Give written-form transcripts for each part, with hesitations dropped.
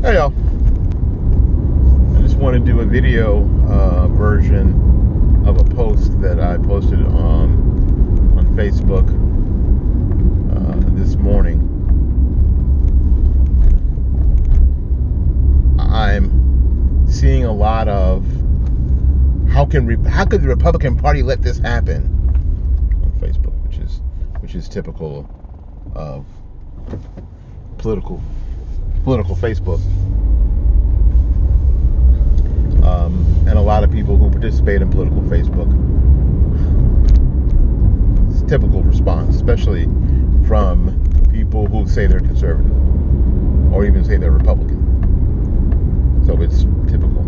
Hey y'all, I just want to do a video version of a post that I posted on Facebook this morning. I'm seeing a lot of how could the Republican Party let this happen on Facebook, which is typical of political Facebook, and a lot of people who participate in political Facebook. It's a typical response, especially from people who say they're conservative or even say they're Republican. So it's typical.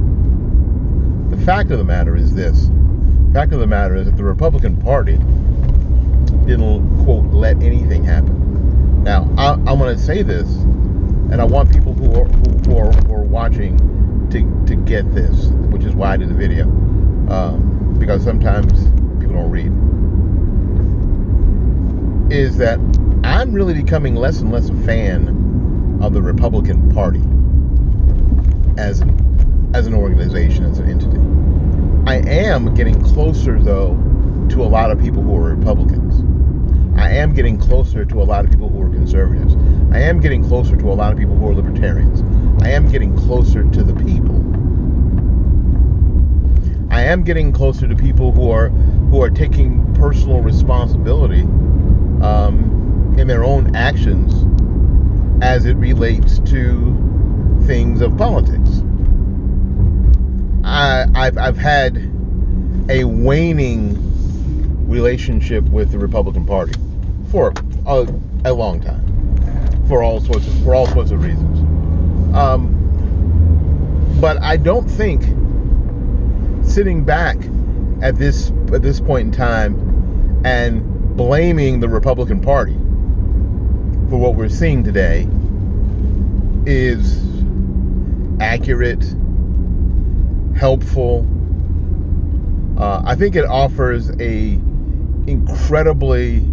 The fact of the matter is this. The fact of the matter is that the Republican Party didn't, quote, let anything happen. Now, I'm going to say this, and I want people who are watching to get this, which is why I did the video, because sometimes people don't read, is that I'm really becoming less and less a fan of the Republican Party as an organization, as an entity. I am getting closer, though, to a lot of people who are Republicans. I am getting closer to a lot of people who are conservatives. I am getting closer to a lot of people who are libertarians. I am getting closer to the people. I am getting closer to people who are taking personal responsibility in their own actions as it relates to things of politics. I've had a waning relationship with the Republican Party for a long time, for all sorts of reasons. But I don't think sitting back at this point in time and blaming the Republican Party for what we're seeing today is accurate, helpful. I think it offers a incredibly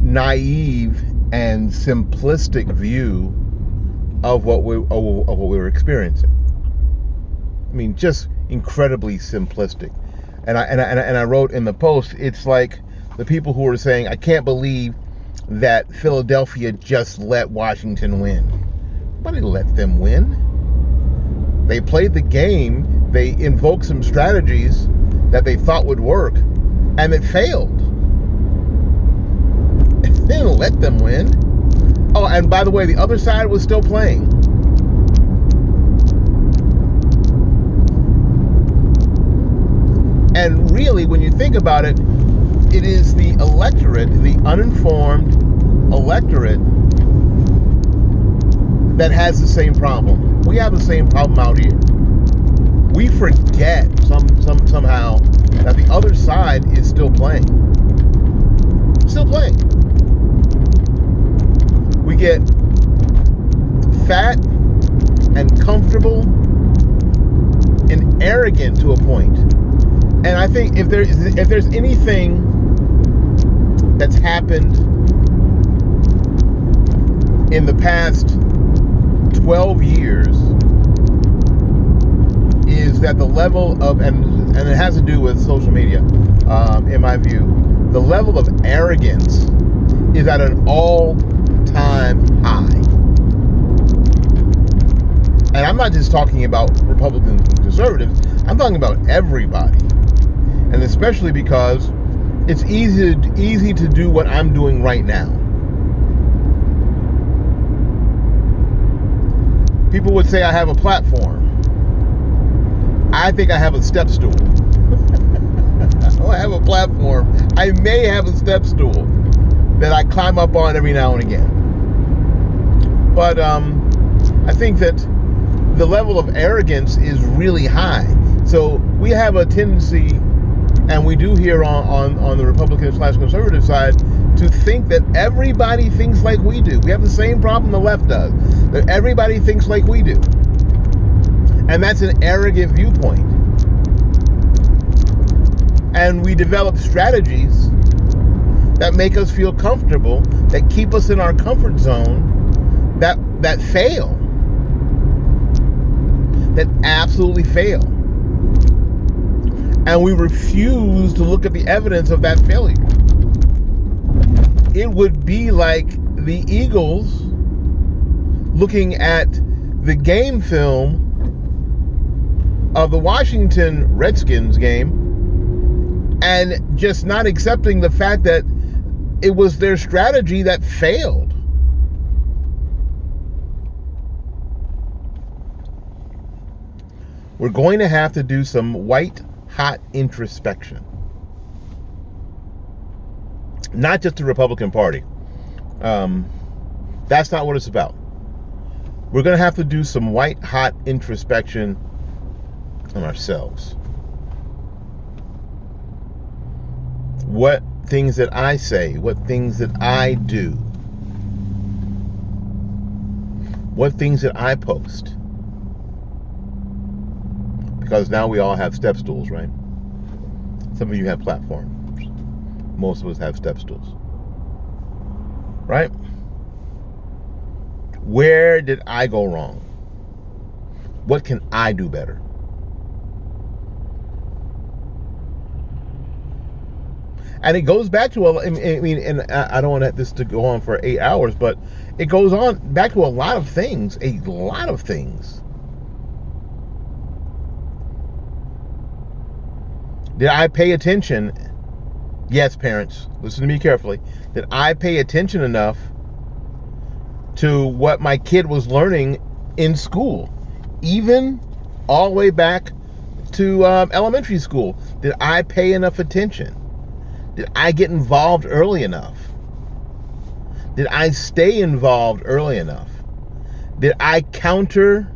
naive and simplistic view of what we were experiencing. I mean, just incredibly simplistic. And I wrote in the post, it's like the people who were saying, I can't believe that Philadelphia just let Washington win. Nobody let them win. They played the game. They invoked some strategies that they thought would work, and it failed. They didn't let them win. Oh, and by the way, the other side was still playing. And really, when you think about it, it is the electorate, the uninformed electorate, that has the same problem. We have the same problem out here. We forget somehow that the other side is still playing. Still playing. We get fat and comfortable and arrogant to a point. And I think if there's anything that's happened in the past 12 years, is that the level of, and it has to do with social media, in my view, the level of arrogance is at an all-time high. And I'm not just talking about Republicans and conservatives, I'm talking about everybody. And especially because it's easy to do what I'm doing right now. People would say I have a platform. I think I have a step stool. I have a platform. I may have a step stool that I climb up on every now and again. But I think that the level of arrogance is really high. So we have a tendency, and we do here on the Republican/conservative side, to think that everybody thinks like we do. We have the same problem the left does. That everybody thinks like we do. And that's an arrogant viewpoint. And we develop strategies that make us feel comfortable, that keep us in our comfort zone, that fail. that absolutely fail. And we refuse to look at the evidence of that failure. It would be like the Eagles looking at the game film of the Washington Redskins game and just not accepting the fact that it was their strategy that failed. We're going to have to do some white-hot introspection. Not just the Republican Party. That's not what it's about. We're going to have to do some white-hot introspection on ourselves. What things that I say, what things that I do, what things that I post. Because now we all have step stools, right? Some of you have platforms. Most of us have step stools. Right? Where did I go wrong? What can I do better? And it goes back to, I mean, and I don't want this to go on for 8 hours, but it goes on back to a lot of things. Did I pay attention? Yes, parents, listen to me carefully. Did I pay attention enough to what my kid was learning in school, even all the way back to elementary school? Did I pay enough attention? Did I get involved early enough? Did I stay involved early enough? Did I counter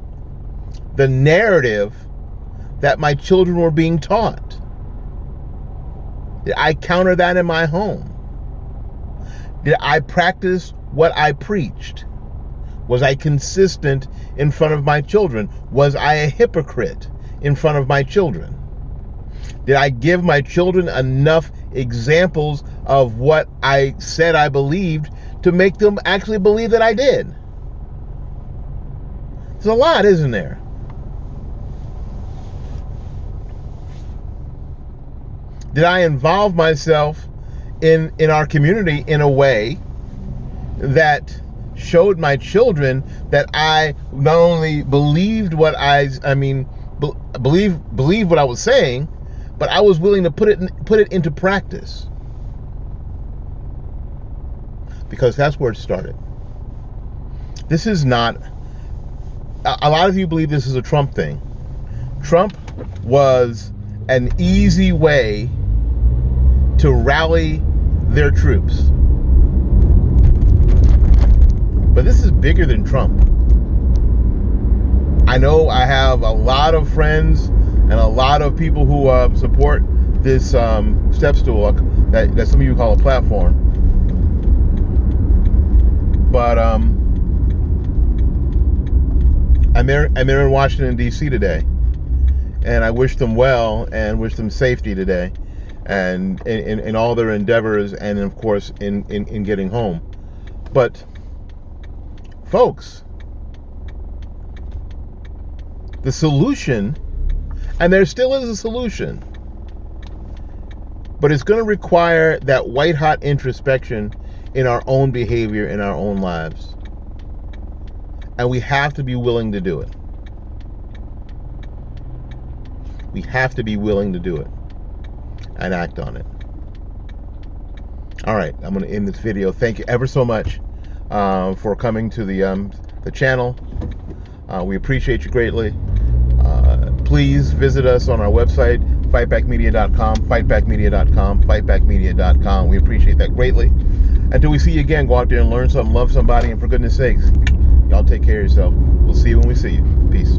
the narrative that my children were being taught? Did I counter that in my home? Did I practice what I preached? Was I consistent in front of my children? Was I a hypocrite in front of my children? Did I give my children enough examples of what I said I believed to make them actually believe that I did? There's a lot, isn't there? Did I involve myself in our community in a way that showed my children that I not only believed what believed what I was saying, but I was willing to put it into practice? Because that's where it started. This is not, a lot of you believe this is a Trump thing. Trump was an easy way to rally their troops. But this is bigger than Trump. I know I have a lot of friends and a lot of people who support this step stool that some of you call a platform. But I'm there in Washington, D.C. today, and I wish them well and wish them safety today, and in all their endeavors, and of course in getting home. But folks, the solution, and there still is a solution, but it's going to require that white-hot introspection in our own behavior, in our own lives. And we have to be willing to do it. We have to be willing to do it and act on it. All right, I'm going to end this video. Thank you ever so much for coming to the channel. We appreciate you greatly. Please visit us on our website, fightbackmedia.com, fightbackmedia.com, fightbackmedia.com. We appreciate that greatly. Until we see you again, go out there and learn something, love somebody, and for goodness sakes, y'all take care of yourself. We'll see you when we see you. Peace.